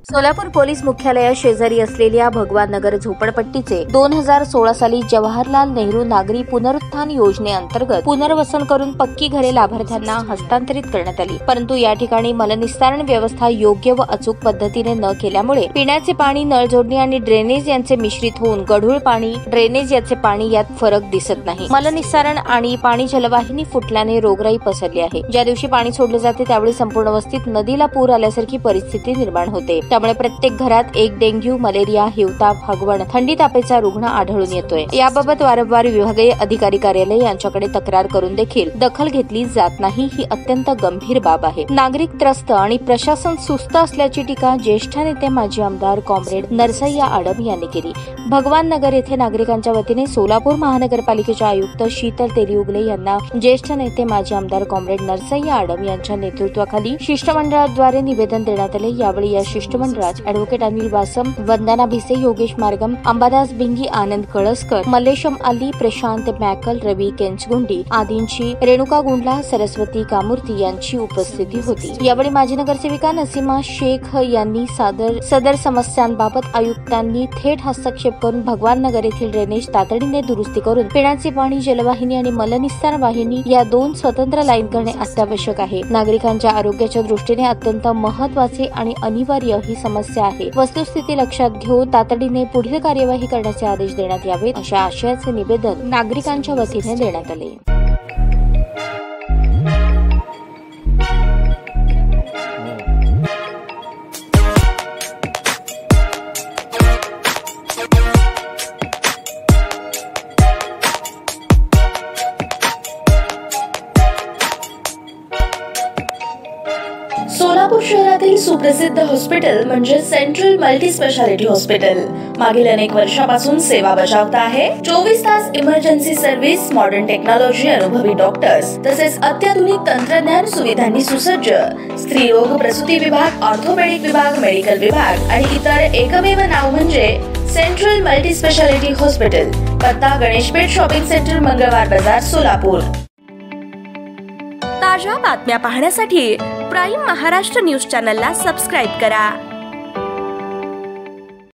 Solapur police मुख्यालया शेजारी असलेल्या भगवान नगर झोपडपट्टीचे 2016 साली जवाहरलाल नेहरू नागरी पुनरुत्थान योजनेअंतर्गत पुनर्वसन करून पक्की घरे लाभार्थ्यांना हस्तांतरित करण्यात आली। परंतु या ठिकाणी मलनिस्तारण व्यवस्था योग्य व अचूक पद्धतीने न केल्यामुळे पिण्याचे पाणी, नळ जोडणी आणि ड्रेनेज यांचे मिश्रित होऊन गढूळ पाणी, ड्रेनेज याचे पाणी यात फरक दिसत नाही। मलनिस्सारण आणि पाणी जलवाहिनी फुटल्याने रोगराई पसरली आहे। ज्या दिवशी पाणी सोडले जाते त्यावेळी संपूर्ण वस्तीत नदीला पूर आल्यासारखी परिस्थिती निर्माण होते। त्यामुळे प्रत्येक घरात एक डेंग्यू, मलेरिया, हिवताप, हगवण, थंडी तापेचा रुग्ण आढळून येतोय। याबाबत वारंवार विभागीय अधिकारी कार्यालय यांच्याकडे तक्रार करून देखील दखल घेतली जात नाही, ही अत्यंत गंभीर बाब आहे। नागरिक त्रस्त आणि प्रशासन सुस्त असल्याची टीका ज्येष्ठ नेते माजी आमदार कॉम्रेड नरसय्या आडम यांनी केली। भगवान नगर येथे नागरिकांच्या वतीने सोलापूर महानगरपालिकेच्या आयुक्त शीतल तेलिउगले यांना ज्येष्ठ नेते माजी आमदार कॉम्रेड नरसय्या आडम यांच्या नेतृत्वाखाली शिष्टमंडळाद्वारे निवेदन देण्यात आले। यावेळी या शिष्टमंडळात ॲडव्होकेट अनिल वासम, वंदना भिसे, योगेश मार्गम, अंबादास भिंगी, आनंद कळसकर, मल्लेशम अली, प्रशांत मॅकल, रवी केंचगुंडी आदींची, रेणुका गुंडला, सरस्वती कामूर्ती यांची उपस्थिती होती। यावेळी माजी नगरसेविका नसीमा शेख यांनी सदर समस्यांबाबत आयुक्तांनी थेट हस्तक्षेप करून भगवान नगर येथील ड्रेनेज तातडीने दुरुस्ती करून पिण्याचे पाणी, जलवाहिनी आणि मलनिस्तारण वाहिनी या 2 स्वतंत्र लाईन करणे अत्यावश्यक आहे। नागरिकांच्या आरोग्याच्या दृष्टीने अत्यंत महत्त्वाचे आणि अनिवार्य ही समस्या आहे। वस्तुस्थिती लक्षात घेऊन तातडीने पुढील कार्यवाही करण्याचे आदेश देण्यात यावेत, अशा आशयाचे निवेदन नागरिकांच्या वतीने देण्यात आले। सोलापूर शहरातील सुप्रसिद्ध हॉस्पिटल म्हणजे सेंट्रल मल्टी स्पेशालिटी हॉस्पिटल मागील अनेक वर्षापासून सेवा बजावत आहे। 24 तास इमर्जन्सी सर्व्हिस, मॉडर्न टेक्नॉलॉजी, अनुभवी डॉक्टर्स तसेच अत्याधुनिक तंत्रज्ञान सुविधांनी सुसज्ज स्त्रीरोग, प्रसूती विभाग, ऑर्थोपेडिक विभाग, मेडिकल विभाग आणि इतर एकमेव नाव म्हणजे सेंट्रल मल्टी स्पेशालिटी हॉस्पिटल। पत्ता गणेशपेठ शॉपिंग सेंटर, मंगळवार बाजार, सोलापूर। ताज्या बातम्या पाहण्यासाठी प्राईम महाराष्ट्र न्यूज चॅनलला सबस्क्राईब करा।